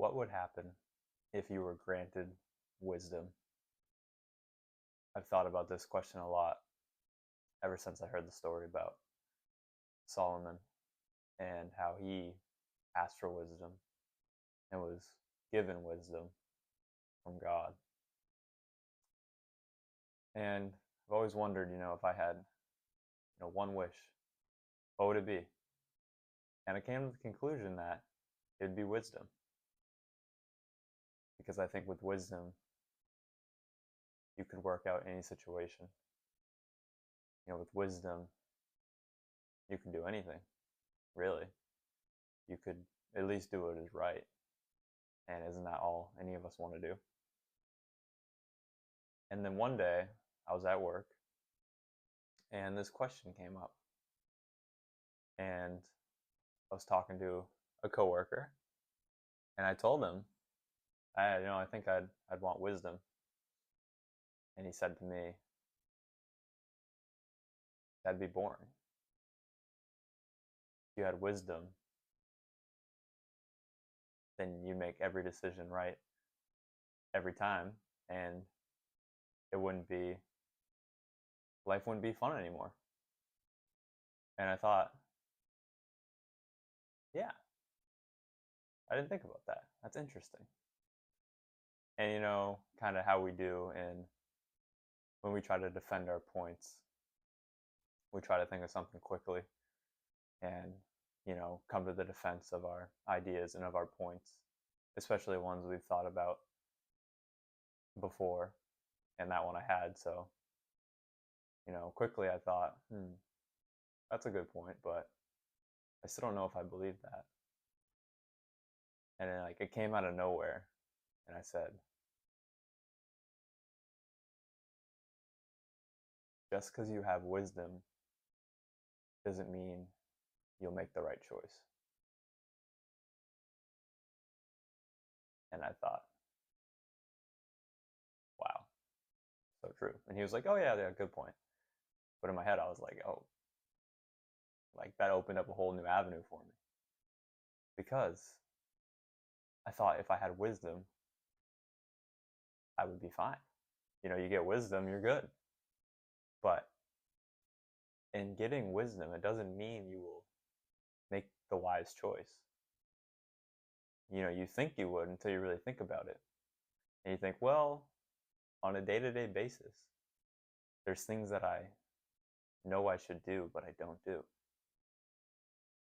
What would happen if you were granted wisdom? I've thought about this question a lot ever since I heard the story about Solomon and how he asked for wisdom and was given wisdom from God. And I've always wondered, if I had, one wish, what would it be? And I came to the conclusion that it'd be wisdom. Because I think with wisdom, you could work out any situation. With wisdom, you can do anything, really. You could at least do what is right. And isn't that all any of us want to do? And then one day, I was at work, and this question came up. And I was talking to a coworker, and I told him, I think I'd want wisdom. And he said to me, that'd be boring. If you had wisdom, then you make every decision right every time, and life wouldn't be fun anymore. And I thought, yeah, I didn't think about that. That's interesting. And kind of how we do when we try to defend our points, we try to think of something quickly and, come to the defense of our ideas and of our points, especially ones we've thought about before. And that one I had. So, quickly I thought, that's a good point, but I still don't know if I believe that. And then, it came out of nowhere, and I said, just because you have wisdom doesn't mean you'll make the right choice. And I thought, wow, so true. And he was like, oh yeah, good point. But in my head, I was like, oh, that opened up a whole new avenue for me. Because I thought if I had wisdom, I would be fine. You get wisdom, you're good. But in getting wisdom, it doesn't mean you will make the wise choice. You think you would until you really think about it. And you think, well, on a day-to-day basis, there's things that I know I should do, but I don't do.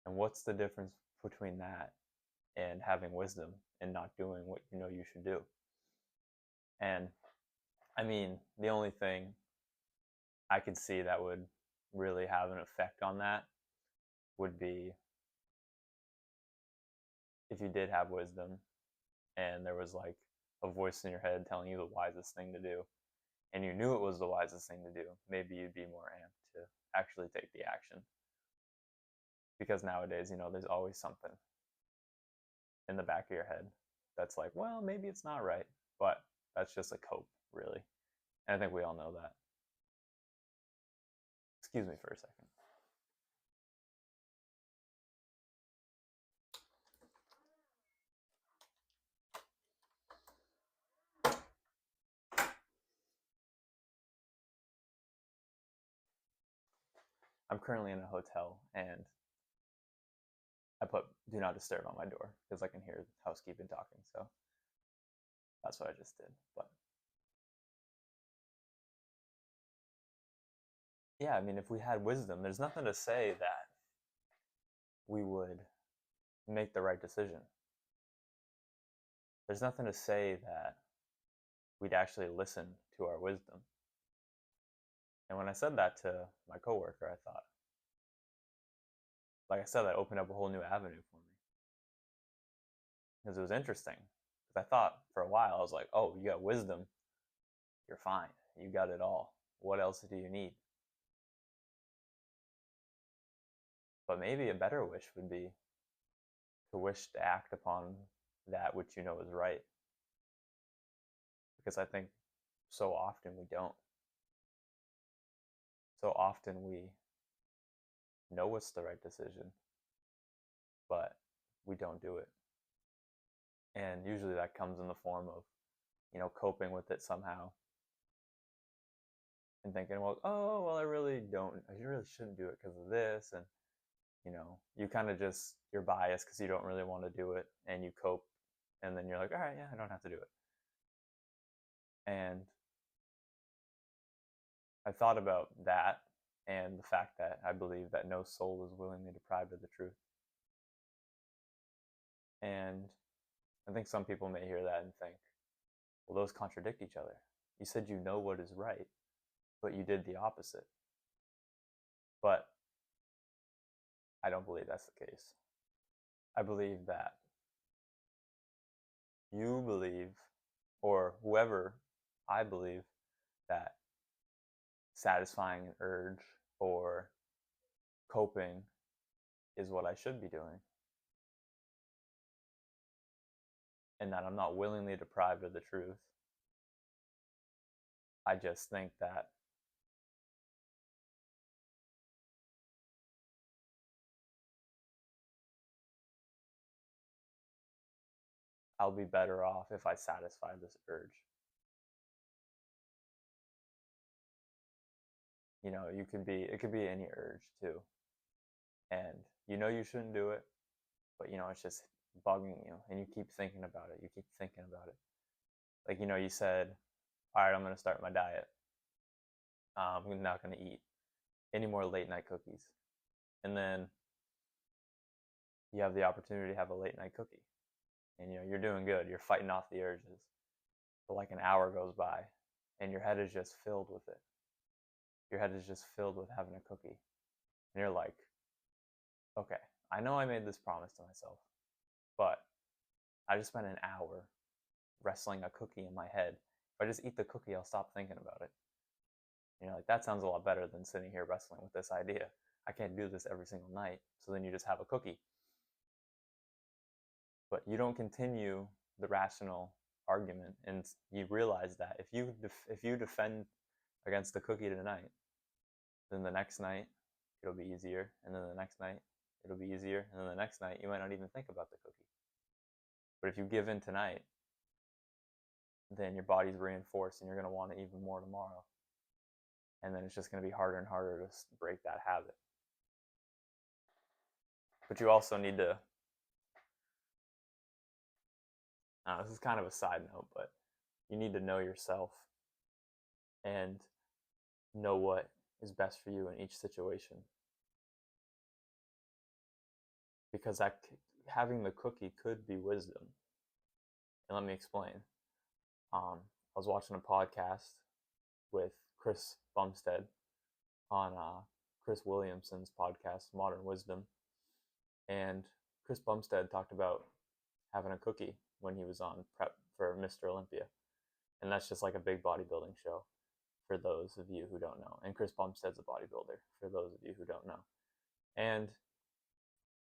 And what's the difference between that and having wisdom and not doing what you know you should do? And the only thing I could see that would really have an effect on that would be if you did have wisdom and there was a voice in your head telling you the wisest thing to do, and you knew it was the wisest thing to do, maybe you'd be more amped to actually take the action. Because nowadays, there's always something in the back of your head that's like, well, maybe it's not right, but that's just a cope, really. And I think we all know that. Excuse me for a second. I'm currently in a hotel, and I put do not disturb on my door because I can hear housekeeping talking. So that's what I just did. But yeah, if we had wisdom, there's nothing to say that we would make the right decision. There's nothing to say that we'd actually listen to our wisdom. And when I said that to my coworker, I thought, like I said, that opened up a whole new avenue for me. Because it was interesting. Because I thought for a while, I was like, oh, you got wisdom, you're fine. You got it all. What else do you need? But maybe a better wish would be to wish to act upon that which you know is right. Because I think so often we don't. So often we know it's the right decision, but we don't do it. And And usually that comes in the form of, coping with it somehow and thinking, well, I really shouldn't do it because of this. And, you kind of just, you're biased because you don't really want to do it and you cope. And then you're like, all right, yeah, I don't have to do it. And I thought about that and the fact that I believe that no soul is willingly deprived of the truth. And I think some people may hear that and think, well, those contradict each other. You said you know what is right, but you did the opposite. But I don't believe that's the case. I believe that you believe, or whoever, I believe that satisfying an urge or coping is what I should be doing. And that I'm not willingly deprived of the truth. I just think that I'll be better off if I satisfy this urge. It could be any urge too. And you shouldn't do it, but it's just bugging you and you keep thinking about it. You keep thinking about it. Like, you said, all right, I'm going to start my diet. I'm not going to eat any more late night cookies. And then you have the opportunity to have a late night cookie. And you're doing good. You're fighting off the urges. But like an hour goes by and your head is just filled with it. Your head is just filled with having a cookie. And you're like, okay, I know I made this promise to myself, but I just spent an hour wrestling a cookie in my head. If I just eat the cookie, I'll stop thinking about it. And you're like, that sounds a lot better than sitting here wrestling with this idea. I can't do this every single night. So then you just have a cookie. But you don't continue the rational argument, and you realize that if you defend against the cookie tonight, then the next night it'll be easier, and then the next night it'll be easier, and then the next night you might not even think about the cookie. But if you give in tonight, then your body's reinforced and you're going to want it even more tomorrow. And then it's just going to be harder and harder to break that habit. But you also need to, this is kind of a side note, but you need to know yourself and know what is best for you in each situation. Because having the cookie could be wisdom. And let me explain. I was watching a podcast with Chris Bumstead on Chris Williamson's podcast, Modern Wisdom. And Chris Bumstead talked about having a cookie when he was on prep for Mr. Olympia. And that's just like a big bodybuilding show for those of you who don't know. And Chris Bumstead's a bodybuilder for those of you who don't know. And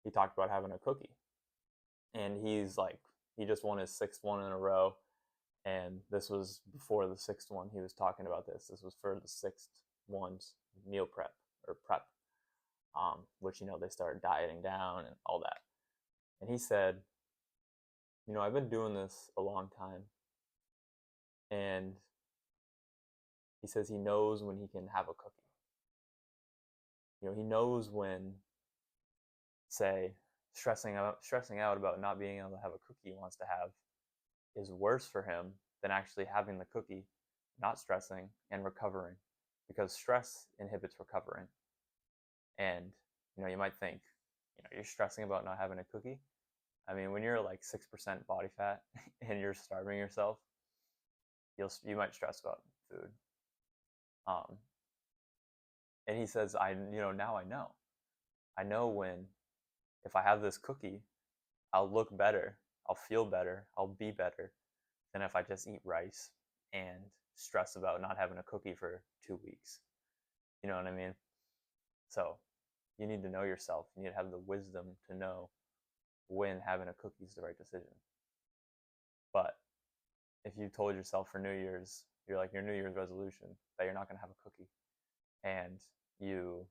he talked about having a cookie. And he just won his 6th one in a row. And this was before the 6th one. He was talking about this. This was for the 6th one's meal prep or prep, which, they started dieting down and all that. And he said, I've been doing this a long time. And he says he knows when he can have a cookie. He knows when, say, stressing out about not being able to have a cookie he wants to have is worse for him than actually having the cookie, not stressing, and recovering. Because stress inhibits recovering. And, you might think, you're stressing about not having a cookie. I mean, when you're like 6% body fat and you're starving yourself, you might stress about food. And he says, now I know. I know when, if I have this cookie, I'll look better, I'll feel better, I'll be better than if I just eat rice and stress about not having a cookie for 2 weeks. You know what I mean? So you need to know yourself. You need to have the wisdom to know when having a cookie is the right decision. But if you told yourself for New Year's, your New Year's resolution that you're not going to have a cookie, and you,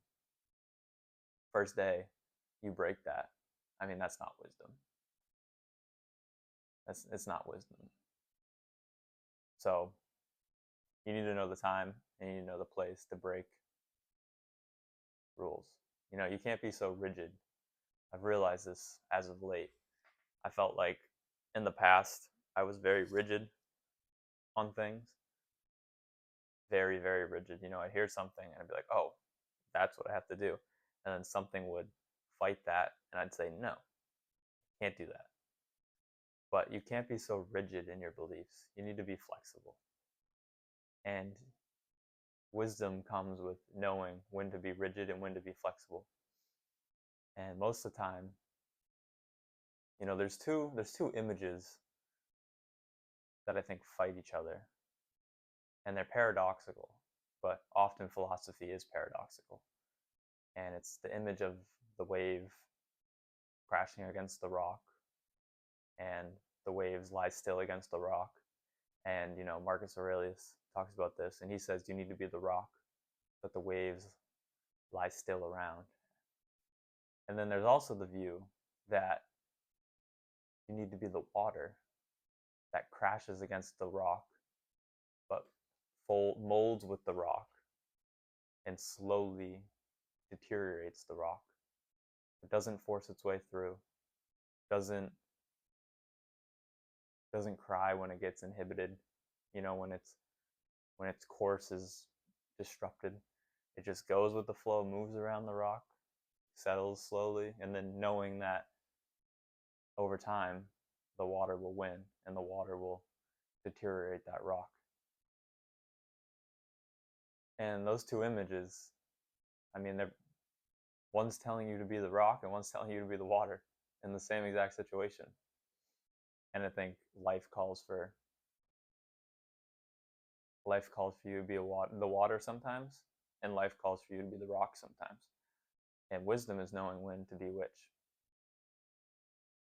first day, you break that, I mean, that's not wisdom. It's not wisdom. So you need to know the time and you need to know the place to break rules. You can't be so rigid. I've realized this as of late. I felt like in the past I was very rigid on things. Very, very rigid. I'd hear something and I'd be like, oh, that's what I have to do. And then something would fight that and I'd say, no, can't do that. But you can't be so rigid in your beliefs. You need to be flexible. And wisdom comes with knowing when to be rigid and when to be flexible. And most of the time, there's two images that I think fight each other. And they're paradoxical, but often philosophy is paradoxical. And it's the image of the wave crashing against the rock, and the waves lie still against the rock. And Marcus Aurelius talks about this, and he says you need to be the rock that the waves lie still around. And then there's also the view that you need to be the water that crashes against the rock, but molds with the rock and slowly deteriorates the rock. It doesn't force its way through, doesn't cry when it gets inhibited, when its course is disrupted. It just goes with the flow, moves around the rock, settles slowly, and then knowing that over time the water will win and the water will deteriorate that rock. And those two images, one's telling you to be the rock and one's telling you to be the water in the same exact situation. And I think life calls for you to be the water sometimes, and life calls for you to be the rock sometimes. And wisdom is knowing when to be which.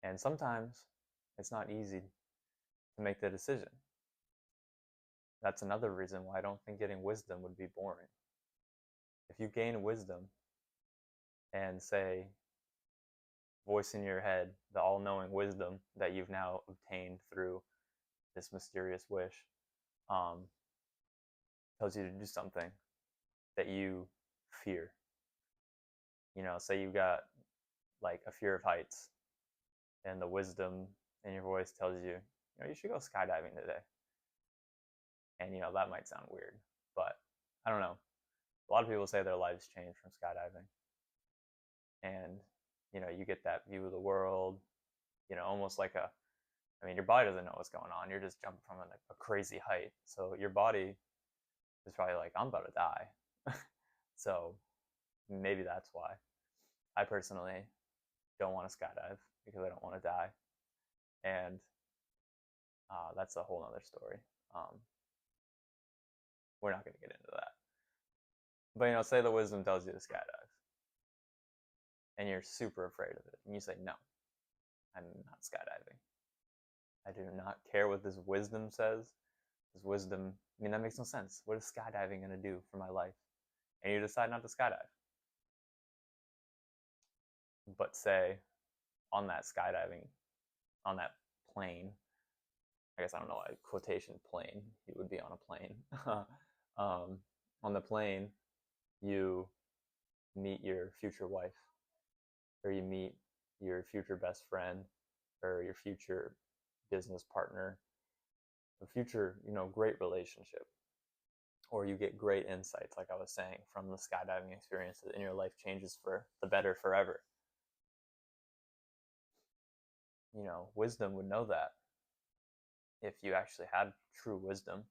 And sometimes it's not easy to make the decision. That's another reason why I don't think getting wisdom would be boring. If you gain wisdom and say, voice in your head the all-knowing wisdom that you've now obtained through this mysterious wish, tells you to do something that you fear. Say you got like a fear of heights, and the wisdom in your voice tells you, you should go skydiving today. And that might sound weird, but I don't know. A lot of people say their lives change from skydiving. And you get that view of the world, almost like your body doesn't know what's going on. You're just jumping from a crazy height. So your body is probably like, I'm about to die. So maybe that's why. I personally don't want to skydive because I don't want to die. And that's a whole other story. We're not going to get into that. But say the wisdom tells you to skydive, and you're super afraid of it, and you say, no, I'm not skydiving. I do not care what this wisdom says. This wisdom, that makes no sense. What is skydiving going to do for my life? And you decide not to skydive. But say, on that skydiving, on that plane, I guess I don't know why quotation plane, you would be on a plane. On the plane, you meet your future wife, or you meet your future best friend, or your future business partner, a future, great relationship. Or you get great insights, like I was saying, from the skydiving experiences, and your life changes for the better forever. Wisdom would know that if you actually had true wisdom,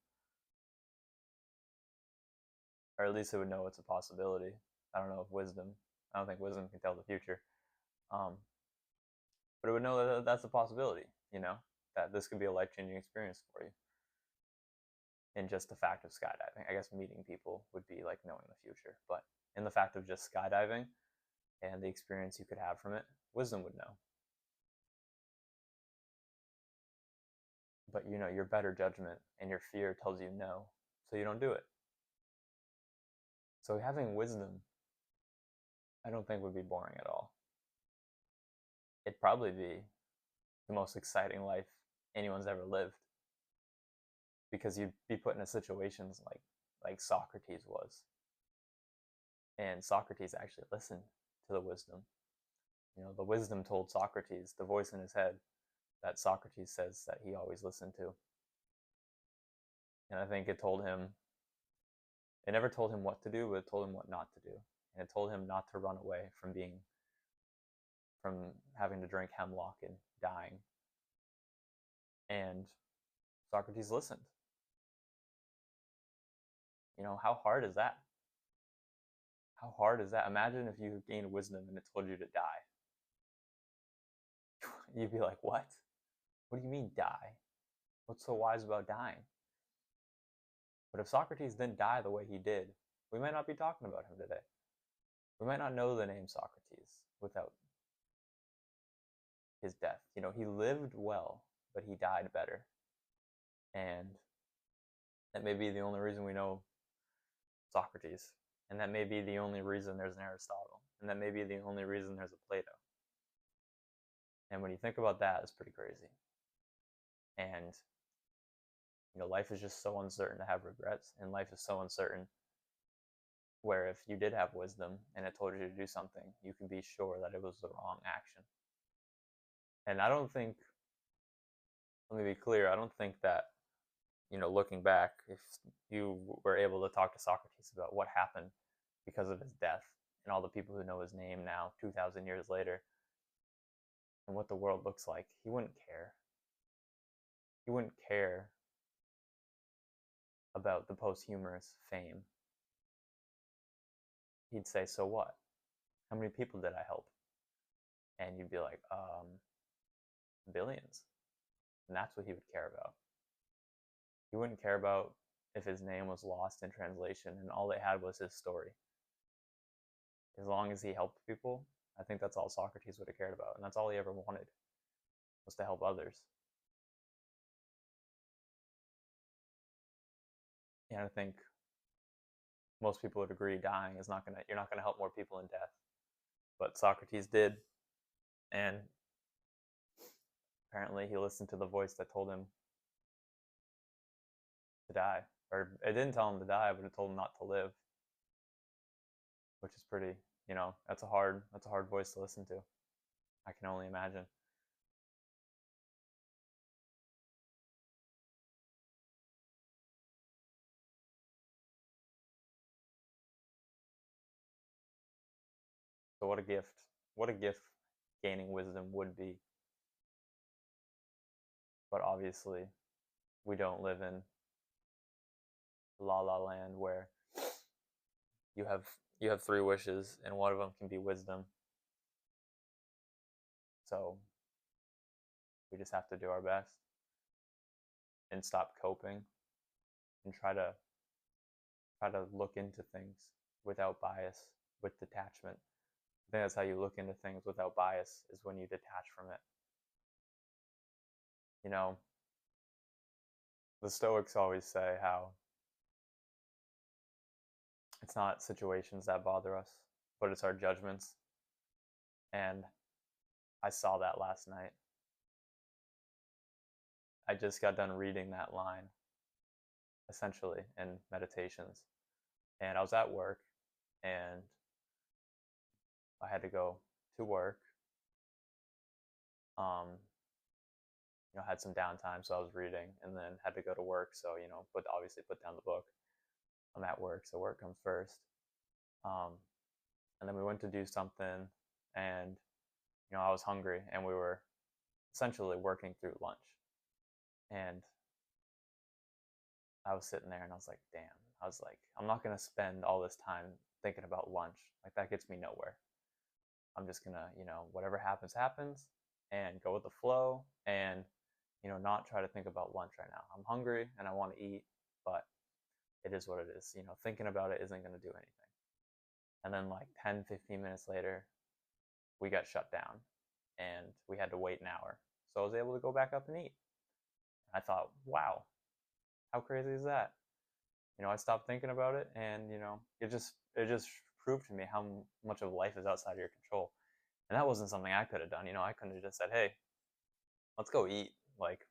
or at least it would know it's a possibility. I don't think wisdom can tell the future. But it would know that that's a possibility, that this could be a life-changing experience for you. In just the fact of skydiving. I guess meeting people would be like knowing the future. But in the fact of just skydiving and the experience you could have from it, wisdom would know. But your better judgment and your fear tells you no, so you don't do it. So having wisdom, I don't think would be boring at all. It'd probably be the most exciting life anyone's ever lived, because you'd be put in situations like Socrates was. And Socrates actually listened to the wisdom. The wisdom told Socrates, the voice in his head that Socrates says that he always listened to. And I think it never told him what to do, but it told him what not to do. And it told him not to run away from having to drink hemlock and dying. And Socrates listened. How hard is that? How hard is that? Imagine if you gained wisdom and it told you to die. You'd be like, what? What do you mean die? What's so wise about dying? But if Socrates didn't die the way he did, we might not be talking about him today. We might not know the name Socrates without his death. He lived well, but he died better. And that may be the only reason we know Socrates. And that may be the only reason there's an Aristotle. And that may be the only reason there's a Plato. And when you think about that, it's pretty crazy. And life is just so uncertain to have regrets, and life is so uncertain where if you did have wisdom and it told you to do something, you can be sure that it was the wrong action. And I don't think, let me be clear, I don't think that, looking back, if you were able to talk to Socrates about what happened because of his death and all the people who know his name now, 2,000 years later, and what the world looks like, he wouldn't care. He wouldn't care about the posthumous fame. He'd say, so what? How many people did I help? And you'd be like, billions. And that's what he would care about. He wouldn't care about if his name was lost in translation and all they had was his story. As long as he helped people, I think that's all Socrates would have cared about. And that's all he ever wanted, was to help others. And I think most people would agree dying is you're not gonna help more people in death. But Socrates did, and apparently he listened to the voice that told him to die. Or it didn't tell him to die, but it told him not to live. Which is pretty, that's a hard voice to listen to. I can only imagine. So what a gift gaining wisdom would be. But obviously, we don't live in La La Land where you have 3 wishes and one of them can be wisdom. So we just have to do our best and stop coping and try to look into things without bias, with detachment. I think that's how you look into things without bias, is when you detach from it. The Stoics always say how it's not situations that bother us, but it's our judgments. And I saw that last night. I just got done reading that line, essentially, in Meditations. And I was at work, and I had to go to work. I had some downtime, so I was reading, and then had to go to work. So, obviously put down the book. I'm at work, so work comes first. And then we went to do something, and I was hungry, and we were essentially working through lunch. And I was sitting there, and I was like, damn. I was like, I'm not gonna spend all this time thinking about lunch. Like, that gets me nowhere. I'm just gonna, whatever happens, happens, and go with the flow, and not try to think about lunch right now. I'm hungry and I want to eat, but it is what it is. Thinking about it isn't going to do anything. And then like 10, 15 minutes later, we got shut down and we had to wait an hour. So I was able to go back up and eat. I thought, wow, how crazy is that? I stopped thinking about it, and it just proved to me how much of life is outside of your control. And that wasn't something I could have done. I couldn't have just said, hey, let's go eat. Like,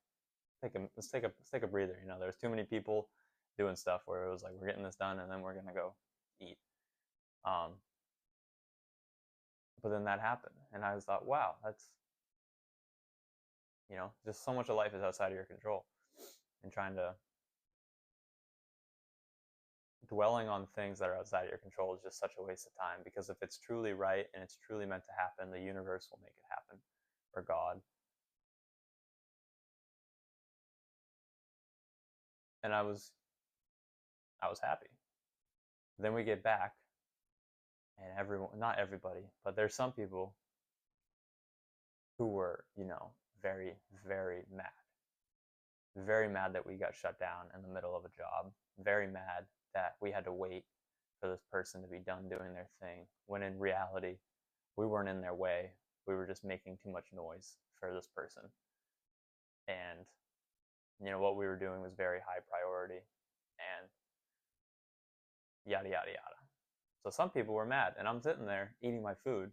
let's take a breather. You know, there's too many people doing stuff where it was like, we're getting this done and then we're gonna go eat. Um, but then that happened, and I was thought, wow, that's, you know, just so much of life is outside of your control, and trying to dwelling on things that are outside of your control is just such a waste of time, because if it's truly right and it's truly meant to happen, the universe will make it happen, or God. And I was happy. Then we get back, and everyone, not everybody, but there's some people who were, you know, very, very mad that we got shut down in the middle of a job, very mad that we had to wait for this person to be done doing their thing, when in reality, we weren't in their way. We were just making too much noise for this person. And, you know, what we were doing was very high priority, and yada, yada, yada. So some people were mad, and I'm sitting there eating my food,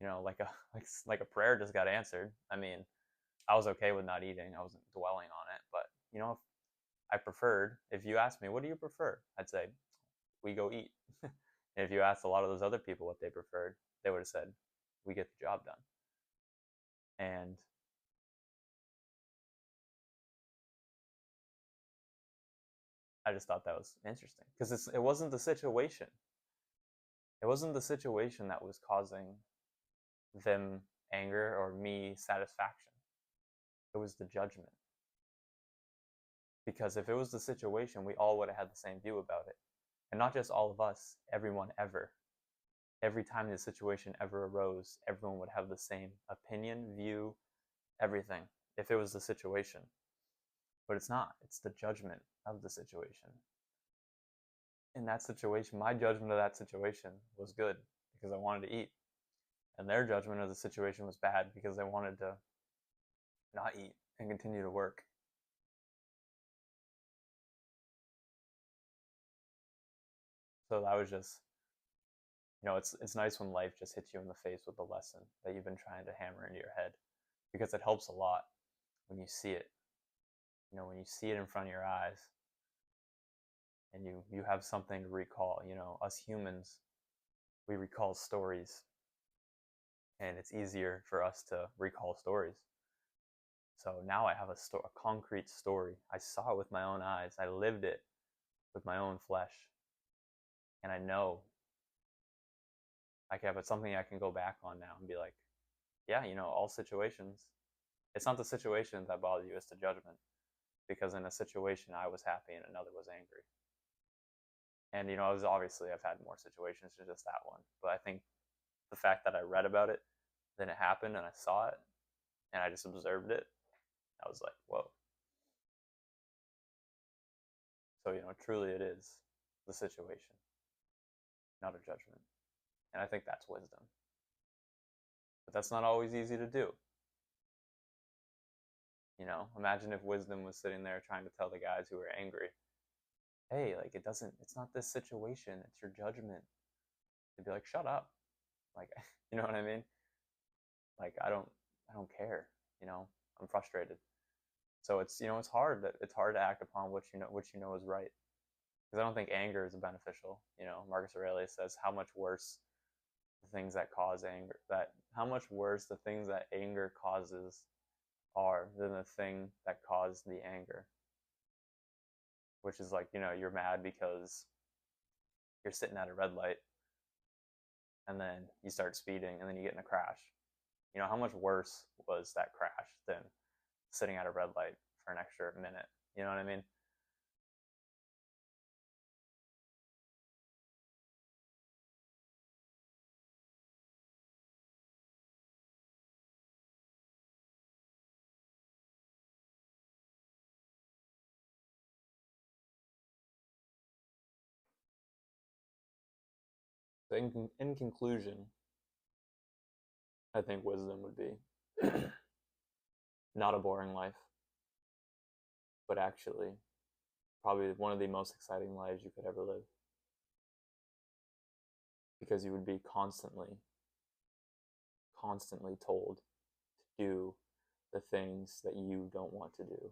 you know, like a prayer just got answered. I mean, I was okay with not eating. I wasn't dwelling on it, but you know, if you asked me, what do you prefer? I'd say, we go eat. And if you asked a lot of those other people what they preferred, they would have said, we get the job done. And I just thought that was interesting, because it wasn't the situation. It wasn't the situation that was causing them anger or me satisfaction. It was the judgment. Because if it was the situation, we all would have had the same view about it. And not just all of us, everyone ever. Every time the situation ever arose, everyone would have the same opinion, view, everything, if it was the situation. But it's not. It's the judgment of the situation. In that situation, my judgment of that situation was good because I wanted to eat. And their judgment of the situation was bad because they wanted to not eat and continue to work. So that was just, you know, it's nice when life just hits you in the face with a lesson that you've been trying to hammer into your head, because it helps a lot when you see it. You know, when you see it in front of your eyes, and you have something to recall. You know, us humans, we recall stories, and it's easier for us to recall stories. So now I have a concrete story. I saw it with my own eyes. I lived it with my own flesh, and I know I have something I can go back on now and be like, yeah, you know, all situations. It's not the situation that bothers you; it's the judgment. Because in a situation I was happy and another was angry. And you know, I've had more situations than just that one. But I think the fact that I read about it, then it happened, and I saw it, and I just observed it, I was like, whoa. So, you know, truly it is the situation, not a judgment. And I think that's wisdom. But that's not always easy to do. You know, imagine if wisdom was sitting there trying to tell the guys who were angry, hey, like, it's not this situation, it's your judgment. They'd be like, shut up. Like, you know what I mean? Like, I don't care, you know, I'm frustrated. So it's, you know, it's hard to act upon what you know is right. Because I don't think anger is beneficial. You know, Marcus Aurelius says how much worse the things that cause anger, that how much worse the things that anger causes are than the thing that caused the anger. Which is like, you know, you're mad because you're sitting at a red light, and then you start speeding, and then you get in a crash. You know, how much worse was that crash than sitting at a red light for an extra minute? You know what I mean? So in conclusion, I think wisdom would be not a boring life, but actually probably one of the most exciting lives you could ever live. Because you would be constantly told to do the things that you don't want to do.